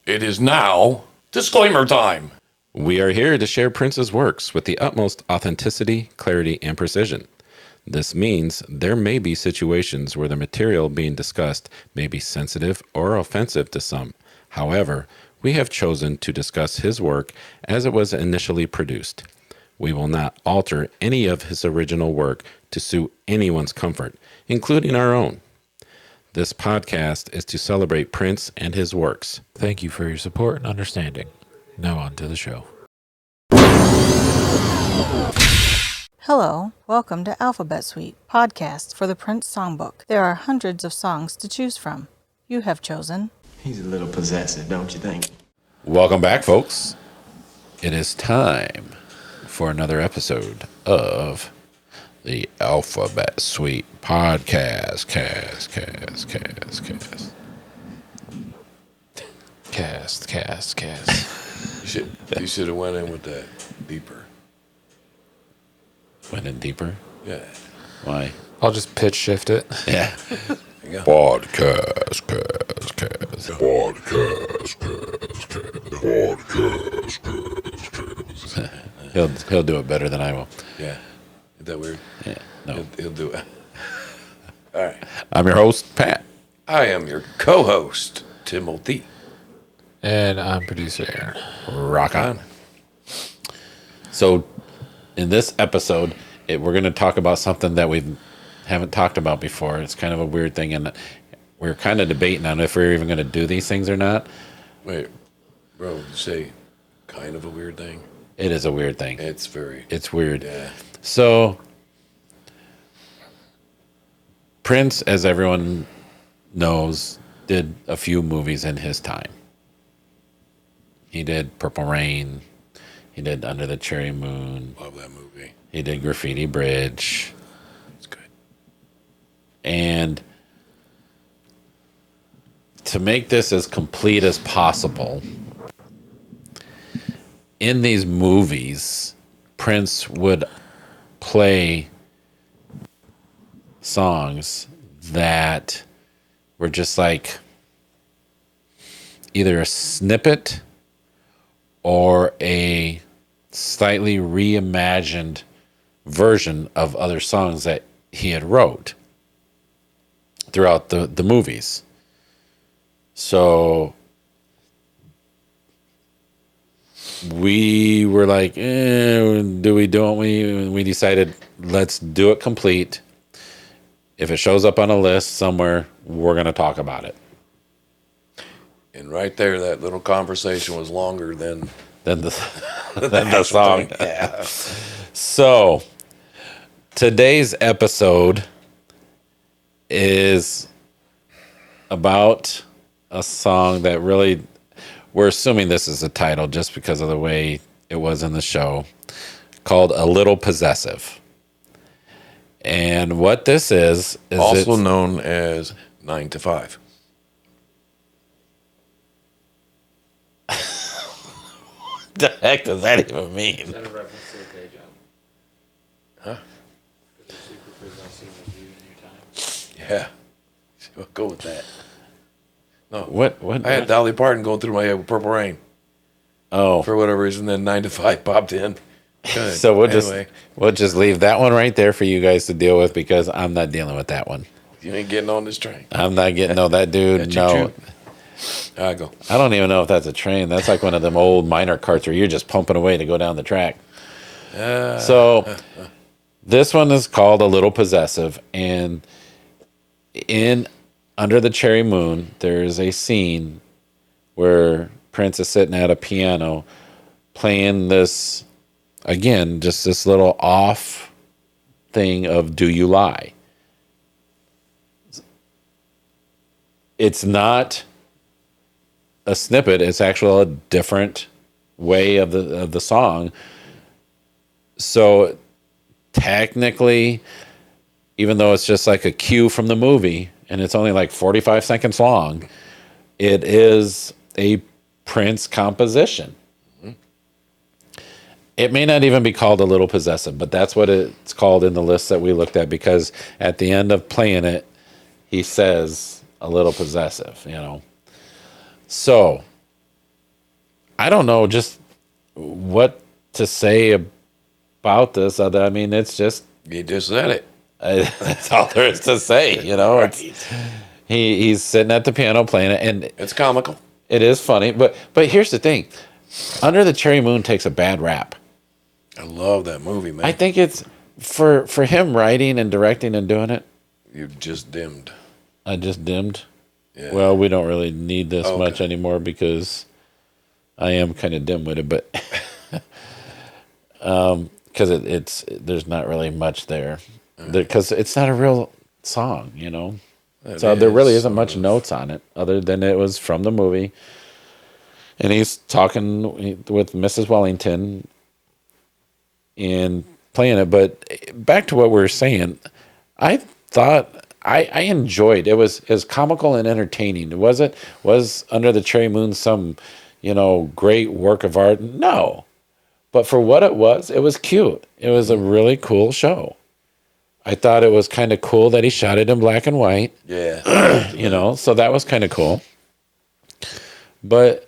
It is now disclaimer time. We are here to share Prince's works with the utmost authenticity, clarity, and precision. This means there may be situations where the material being discussed may be sensitive or offensive to some. However, we have chosen to discuss his work as it was initially produced. We will not alter any of his original work to suit anyone's comfort, including our own. This podcast is to celebrate Prince and his works. Thank you for your support and understanding. Now on to the show. Hello, welcome to Alphabet Suite, podcast for the Prince Songbook. There are hundreds of songs to choose from. You have chosen. He's a little possessive, don't you think? Welcome back, folks. It is time for another episode of the Alphabet Suite podcast. Cast. You should have went in with that deeper. Went in deeper? Yeah. Why? I'll just pitch shift it. Yeah. There you go. Podcast. He'll do it better than I will. Yeah. Is that weird? Yeah. No. He'll do it. All right. I'm your host, Pat. I am your co-host, Timothy. And I'm producer Aaron. Rock on. So, in this episode, we're going to talk about something that we haven't talked about before. It's kind of a weird thing, and we're kind of debating on if we're even going to do these things or not. Wait, bro, you say kind of a weird thing? It is a weird thing. It's weird. Yeah. So, Prince, as everyone knows, did a few movies in his time. He did Purple Rain. He did Under the Cherry Moon. Love that movie. He did Graffiti Bridge. It's good. And to make this as complete as possible, in these movies, Prince would play songs that were just like either a snippet or a slightly reimagined version of other songs that he had wrote throughout the movies. So we were like, do we do it? We decided, let's do it complete. If it shows up on a list somewhere, we're going to talk about it. And right there, that little conversation was longer than The song. Yeah. So today's episode is about a song that really, we're assuming this is the title just because of the way it was in the show, called A Little Possessive. And what this is also known as 9 to 5. What the heck does that even mean? Is that a reference to the day job? Huh? Because the super quiz on seeing what you in your time. Yeah. We'll go with that. No. What? I had Dolly Parton going through my head with Purple Rain. Oh. For whatever reason, then 9 to 5 popped in. Good. So we'll Anyway, just leave that one right there for you guys to deal with because I'm not dealing with that one. you ain't getting on this train. I'm not getting that dude. That No, choo-choo. I go. I don't even know if that's a train. That's like one of them old minor carts where you're just pumping away to go down the track. So this one is called A Little Possessive, and in Under the Cherry Moon, there's a scene where Prince is sitting at a piano playing this, again, just this little off thing of Do You Lie? It's not a snippet, it's actually a different way of the song. So technically, even though it's just like a cue from the movie and it's only like 45 seconds long, it is a Prince composition. It may not even be called A Little Possessive, but that's what it's called in the list that we looked at, because at the end of playing it, he says A Little Possessive, you know. So I don't know just what to say about this. I mean, it's just You just said it. that's all there is to say. It's he's sitting at the piano playing it, and It's comical. it is funny. But here's the thing: Under the Cherry Moon takes a bad rap. I love that movie, man. I think it's for him writing and directing and doing it. You've just dimmed. I just dimmed. Yeah. Well, we don't really need this Okay. much anymore because I am kind of dim-witted, but because it's there's not really much there because it's not a real song, It so there really is isn't sort much of- notes on it other than it was from the movie, and he's talking with Mrs. Wellington and playing it. But back to what we were saying, I thought I enjoyed it. Was comical and entertaining. Was Under the Cherry Moon some great work of art? No, but for what it was cute. It was a really cool show. I thought it was kind of cool that he shot it in black and white. Yeah. So that was kind of cool. But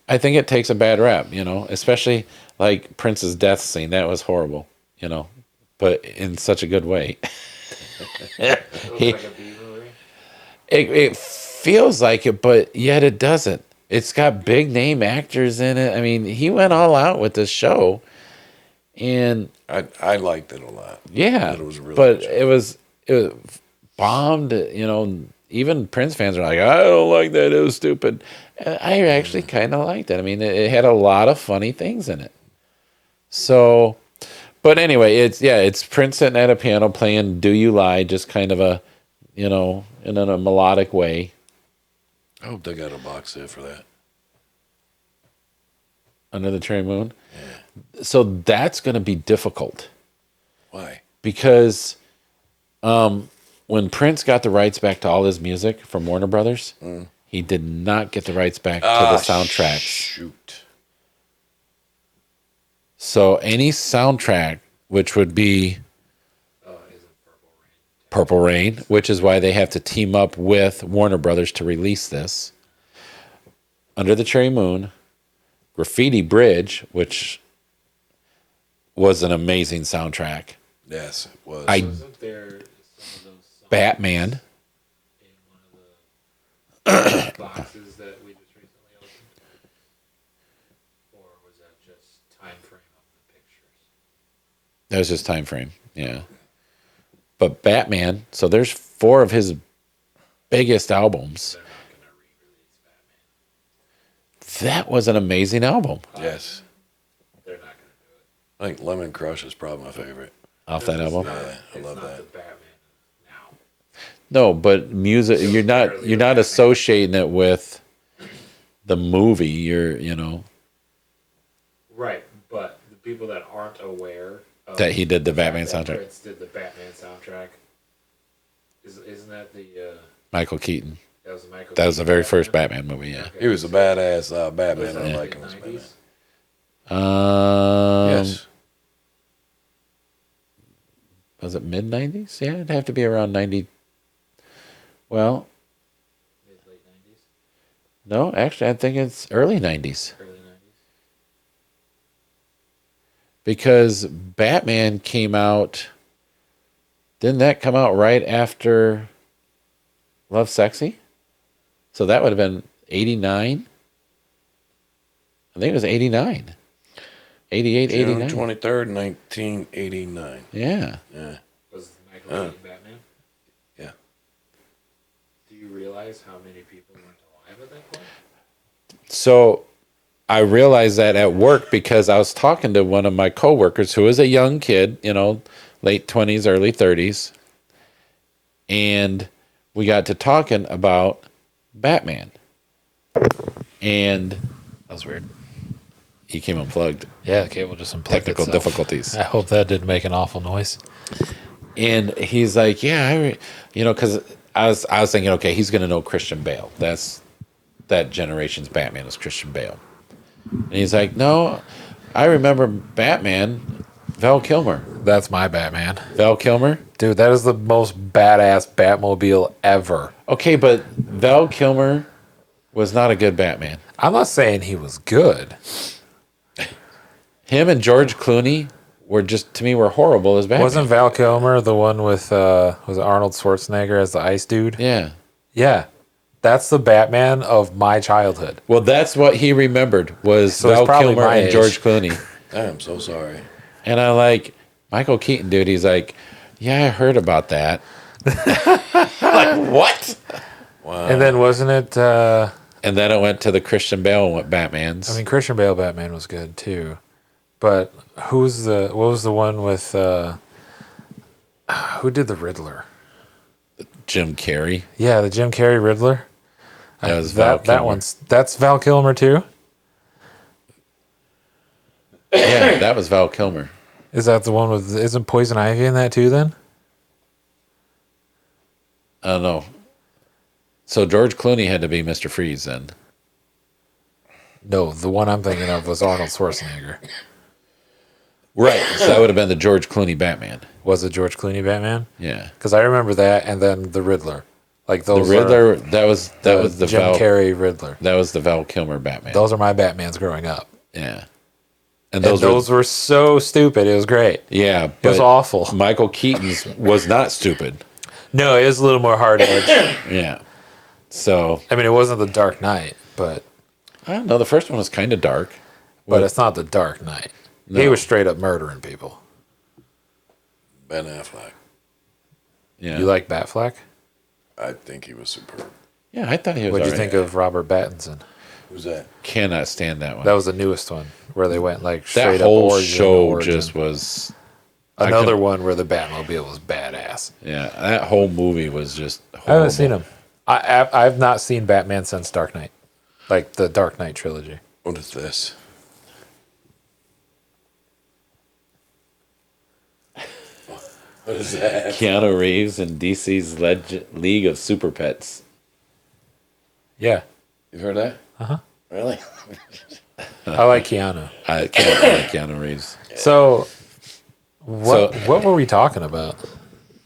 I think it takes a bad rap, especially like Prince's death scene. That was horrible, but in such a good way. It looks He- like a B movie. It feels like it, but yet it doesn't. It's got big name actors in it. I mean, he went all out with this show, and I liked it a lot. yeah, It was a really but good show. it was bombed. Even Prince fans are like, I don't like that. It was stupid. And I actually kind of liked it. I mean, it had a lot of funny things in it. So, but anyway, it's Prince sitting at a piano playing "Do You Lie," just kind of a, in a melodic way. I hope they got a box set for that. Under the Cherry Moon. So that's going to be difficult Why? because when Prince got the rights back to all his music from Warner Brothers, he did not get the rights back to the soundtracks. Shoot. So any soundtrack, which would be Oh, is it Purple Rain? Purple Rain, which is why they have to team up with Warner Brothers to release this. Under the Cherry Moon, Graffiti Bridge, which was an amazing soundtrack. Yes, it was. Wasn't there some of those songs Batman. in one of the boxes that we just recently opened? Or was that just time frame of the pictures? That was his time frame, yeah. But Batman, so there's 4 of his biggest albums. They're not going to re-release Batman. That was an amazing album Yes. They're not going to do it. I think Lemon Crush is probably my favorite. off that album. Yeah, I It's love not that. the Batman now. No, but music, Still you're not fairly you're not Batman. associating it with the movie. You're Right, but the people that aren't aware of that he did the fact Batman that soundtrack. Prince did the Batman soundtrack. Isn't that the Michael Keaton. that was the Michael? That was the Keaton very first Batman movie. Yeah. He was a badass Was Batman. that I in like the him as Batman. 90s? Yes. Was it mid '90s? Yeah, it'd have to be around '90. Well, Mid late 90s, no, actually, I think it's early '90s early 90s. because Batman came out. Didn't that come out right after Love Sexy? So that would have been '89. I think it was '89. 88, June 89. 23rd, 1989. Yeah. Yeah. Was Michael Keaton Batman? Yeah. Do you realize how many people weren't alive at that point? So I realized that at work because I was talking to one of my coworkers who is a young kid, late 20s, early 30s. And we got to talking about Batman. And that was weird. He came unplugged. Yeah, the cable just unplugged Technical itself. difficulties. I hope that didn't make an awful noise. And he's like, yeah, because I was thinking, okay, he's going to know Christian Bale. That's that generation's Batman is Christian Bale. And he's like, no, I remember Batman, Val Kilmer. That's my Batman. Val Kilmer? Dude, that is the most badass Batmobile ever. Okay, but Val Kilmer was not a good Batman. I'm not saying he was good. Him and George Clooney were just, to me, were horrible as Batman. Wasn't Val Kilmer the one with was it Arnold Schwarzenegger as the ice dude? Yeah. Yeah. That's the Batman of my childhood. Well, that's what he remembered was So he's Val probably Kilmer my and age. George Clooney. I'm so sorry. And I'm like, Michael Keaton, dude, he's like, yeah, I heard about that. Like, what? Wow. And then wasn't it And then it went to the Christian Bale Batmans. I mean Christian Bale Batman was good too. But what was the one with who did the Riddler? Jim Carrey. Yeah, the Jim Carrey Riddler. That was Val Kilmer. That's Val Kilmer too. Yeah, that was Val Kilmer. Is that the one with isn't Poison Ivy in that too then? I don't know. So George Clooney had to be Mr. Freeze then. No, the one I'm thinking of was Arnold Schwarzenegger. Right. So that would have been the George Clooney Batman. Was it George Clooney Batman? Yeah. Because I remember that, and then the Riddler. Like The those Riddler, that was the Jim Val Carrey Riddler. That was the Val Kilmer Batman. Those are my Batmans growing up. Yeah. And And those were so stupid. It was great. yeah, It was but awful. Michael Keaton's was not stupid. No, it was a little more hard edge. Yeah. So I mean, it wasn't the Dark Knight, but I don't know. The first one was kind of dark. it's not the Dark Knight. He No. was straight up murdering people. Ben Affleck. Yeah. You like Batfleck? I think he was superb. Yeah, I thought he was. What'd you alright. think of Robert Pattinson? Who's that? Cannot stand that one. That was the newest one where they went like straight that up whole origin. show just was. I Another couldn't- one where the Batmobile was badass. Yeah, that whole movie was just. Horrible. I haven't seen him. I've not seen Batman since Dark Knight, like the Dark Knight trilogy. What is this? What is that? Keanu Reeves in DC's League of Super Pets. Yeah, You've heard that? Really? I like Keanu. I can't like Keanu Reeves. So, what So- what were we talking about?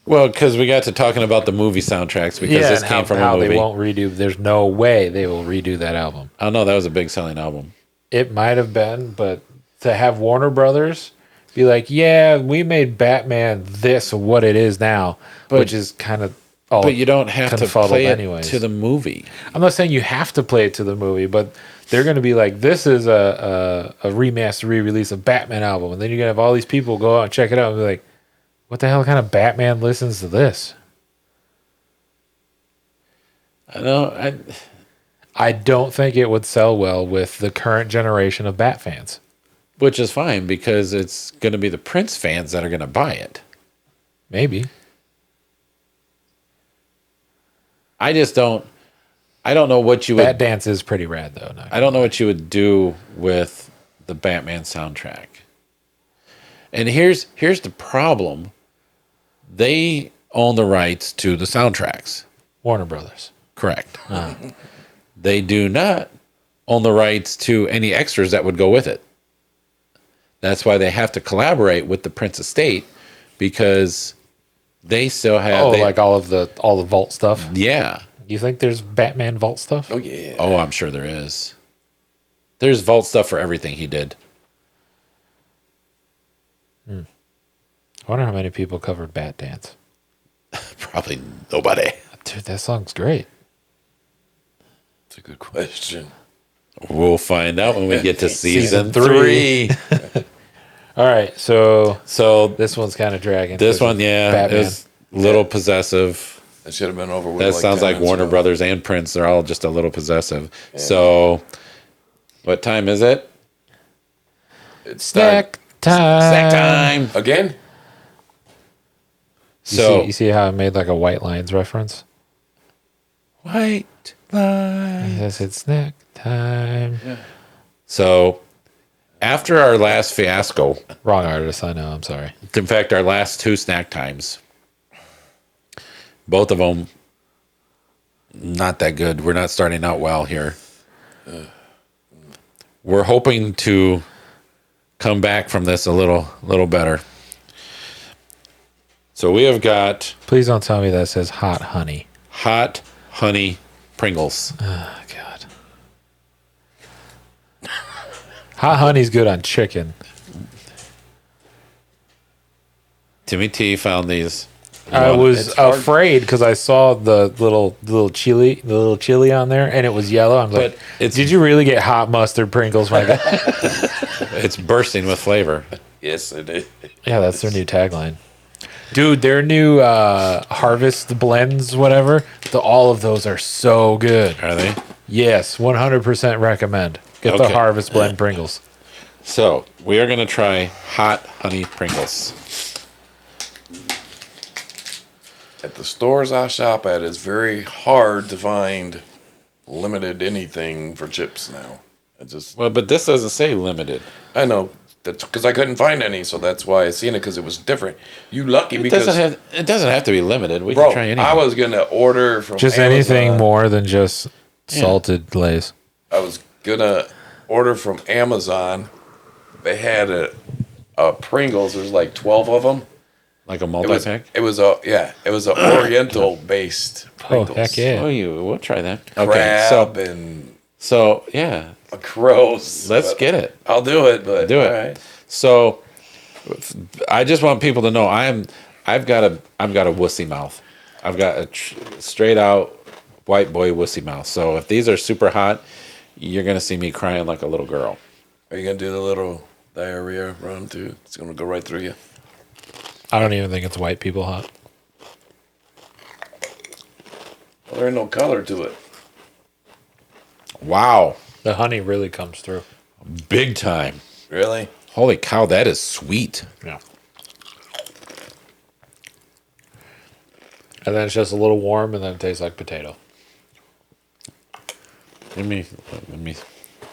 Well, because we got to talking about the movie soundtracks because this and came from how a movie. they won't redo. There's no way they will redo that album. I don't know. That was a big selling album. It might have been, but to have Warner Brothers be like, yeah, we made Batman this what it is now, which is kind of all. But you don't have to confuddled play it anyways. to the movie. I'm not saying you have to play it to the movie, but they're going to be like, this is a remaster, re-release of Batman album, and then you're going to have all these people go out and check it out and be like, what the hell kind of Batman listens to this? I know. I don't think it would sell well with the current generation of Bat fans. Which is fine because it's going to be the Prince fans that are going to buy it. Maybe. I just don't. I don't know what you would. Bat Dance is pretty rad, though. No. I don't know what you would do with the Batman soundtrack. And here's the problem. They own the rights to the soundtracks. Warner Brothers. Correct. They do not own the rights to any extras that would go with it. That's why they have to collaborate with the Prince estate because they still have. Like all the vault stuff. Yeah. You think there's Batman vault stuff? Oh, yeah. Oh, I'm sure there is. There's vault stuff for everything he did. I wonder how many people covered Bat Dance. Probably nobody. Dude, that song's great. That's a good question. We'll find out when we get to season Season 3. All right, so So this one's kind of dragging. this one, yeah, Batman. is a little possessive. That should have been over with. That like sounds 10 like minutes Warner ago. Brothers and Prince. They're all just a little possessive. So, what time is it? It's Snack time. Snack time. Again? So, you see how I made like a White Lines reference? white line. I said snack time. So, after our last fiasco, Wrong artist, I know. I'm sorry. in fact, our last 2 snack times, both of them not that good. We're not starting out well here. We're hoping to come back from this a little better. So we have got Please don't tell me that says hot honey. hot honey Pringles. Oh God. Hot honey's good on chicken. Timmy T found these. I was It's hard. afraid because I saw the little chili on there, and it was yellow. I'm like, did you really get hot mustard Pringles, my guy? It's bursting with flavor. Yes, it is. Yeah, that's their new tagline. Dude, their new Harvest blends, whatever, all of those are so good. Are they? Yes, 100% recommend. Get the Okay. Harvest blend Pringles. So we are going to try hot honey Pringles. At the stores I shop at, it's very hard to find limited anything for chips now. Well, but this doesn't say limited. I know that's because I couldn't find any, so that's why I seen it because it was different. You lucky It because doesn't have to be limited. We bro, can try anything. I was gonna order from Just Amazon. anything more than just salted Lay's. I was gonna order from Amazon. They had a Pringles. There's like 12 of them. like a It multi-pack. was a Oriental based Oh, Pringles. heck yeah. We'll try that. Crab and So yeah, gross. let's but get it. I'll do it, but Do it. all right. So I just want people to know I've got a wussy mouth. I've got a straight out white boy wussy mouth. So if these are super hot, you're gonna see me crying like a little girl. Are you gonna do the little diarrhea run too? It's gonna go right through you. I don't even think it's white people hot. Well, there ain't no color to it. Wow, The honey really comes through. big time. Really? Holy cow, that is sweet. Yeah. And then it's just a little warm, and then it tastes like potato. Let me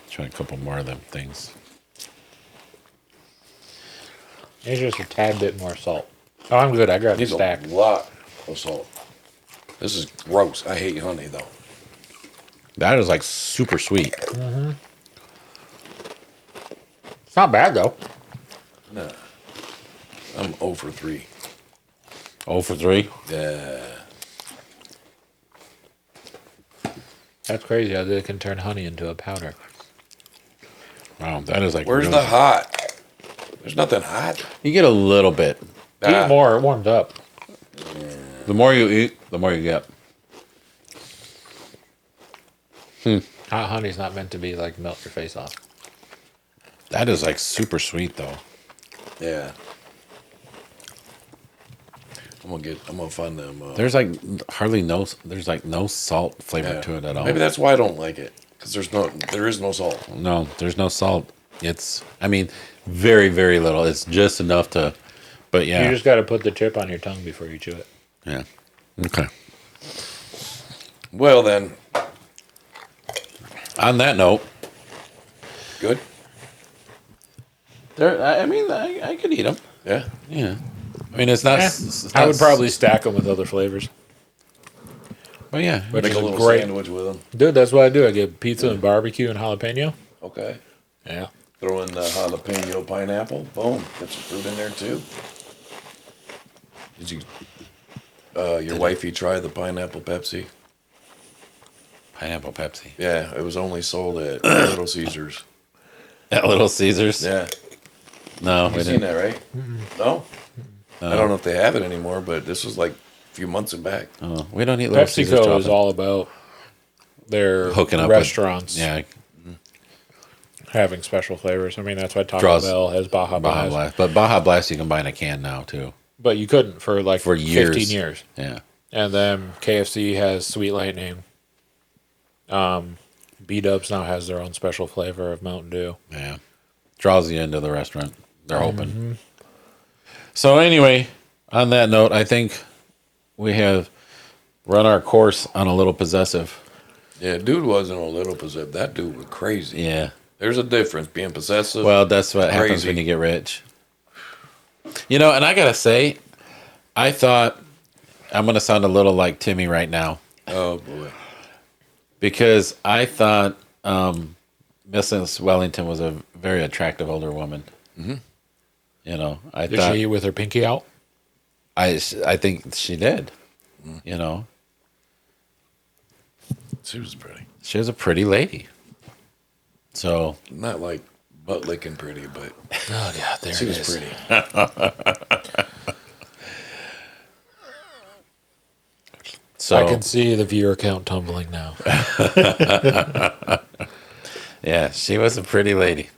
try a couple more of them things. It's just a tad bit more salt. Oh, I'm good. I grabbed a Needs stack. a lot of salt. This is gross. I hate honey though. That is like super sweet. It's not bad, though. Nah. I'm 0 for 3. 0 for 3. Yeah. That's crazy how they can turn honey into a powder. Wow, that is like Where's really- the hot? There's nothing hot. You get a little bit. Eat more, it warms up. The more you eat, the more you get. Hot honey's not meant to be like melt your face off. That is like super sweet though. Yeah. I'm gonna find them. There's like hardly no. There's like no salt flavor Yeah. to it at all. Maybe that's why I don't like it. Because there is no salt. No, there's no salt. I mean, very very little. It's just enough to. But yeah. You just got to put the chip on your tongue before you chew it. Yeah. Okay. Well then, On that note, good. I could eat them. Yeah. Yeah. I mean, it's not. Yeah. It's I not would probably stack them with other flavors. But yeah. But Make it's a little great. sandwich with them. Dude, that's what I do. I get pizza and barbecue and jalapeno. Okay. Yeah. Throw in the jalapeno pineapple. Boom. Get some fruit in there too. Did you, your wifey try the pineapple Pepsi? Pineapple Pepsi. Yeah, it was only sold at Little Caesars. At Little Caesars. Yeah. No, You've we seen didn't. that, right? No? I don't know if they have it anymore, but this was like a few months back. Oh, we don't eat Little Caesars. PepsiCo is often. all about their Hooking up with- restaurants Yeah, having special flavors. I mean, that's why Taco Draws- Bell has Baja Baja Blast. Blast. But Baja Blast you can buy in a can now too. But you couldn't for like For years. 15 years. Yeah. And then KFC has Sweet Lightning. B-Dubs now has their own special flavor of Mountain Dew. Yeah. Draws you into the restaurant. They're open. So anyway, on that note, I think we have run our course on a little possessive. Yeah, dude wasn't a little possessive. That dude was crazy. Yeah. There's a difference being possessive. Well, that's what happens Crazy. when you get rich. You know, and I gotta say, I thought I'm gonna sound a little like Timmy right now Oh boy. because I thought Mrs. Wellington was a very attractive older woman. Mm-hmm. You know, I Did thought she eat with her pinky out? I think she did. You know, She was pretty. she was a pretty lady. So Not like butt licking pretty, but Oh God, there she it was is. pretty. So I can see the viewer count tumbling now. yeah, she was a pretty lady.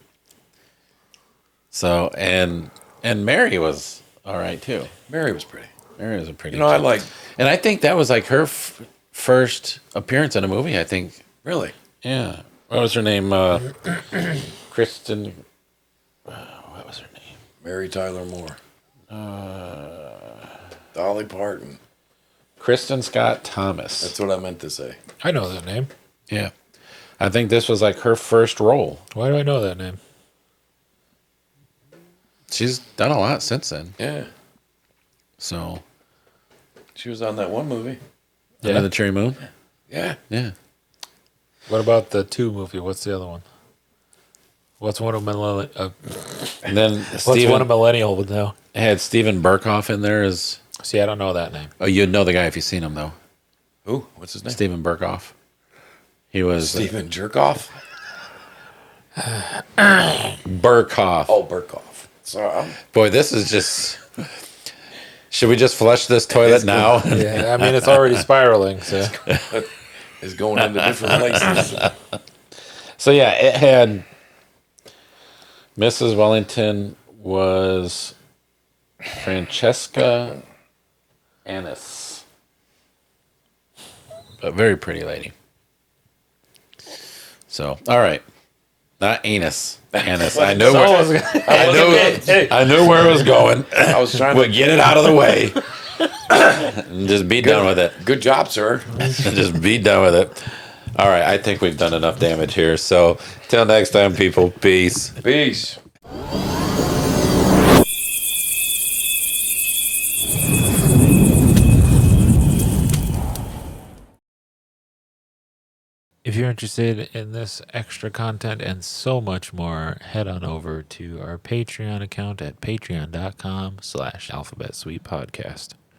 So and Mary was all right too. Mary was pretty. Mary was a pretty. You know, I chick. like and I think that was like her first appearance in a movie. I think. really. Yeah. What was her name? Kristen. What was her name? Mary Tyler Moore. Dolly Parton. Kristen Scott Thomas. That's what I meant to say. I know that name. Yeah. I think this was like her first role. Why do I know that name? She's done a lot since then. Yeah. So, She was on that one movie. Under the Cherry Moon. Yeah. Yeah. What about the 2 movie? What's the other one? What's one of millennial? And then What's one of Steven millennial would know? had Steven Burkhoff in there as. See, I don't know that name. Oh, you'd know the guy if you've seen him though. Who? What's his name? Steven Burkhoff. He was Stephen Jerkoff. Burkhoff. Oh, Burkoff. So Boy, this is just. Should we just flush this toilet now? Yeah, I mean it's already spiraling. So is going into different places. So yeah, it had Mrs. Wellington was Francesca Annis, a very pretty lady. So all right, not anus, Annis. I know where I knew where it was going. I was trying But to get it out of the way and just be done with it. Good job, sir. Just be done with it. All right, I think we've done enough damage here. So, till next time, people, peace. Peace. if you're interested in this extra content and so much more, head on over to our Patreon account at patreon.com/alphabetsweetpodcast.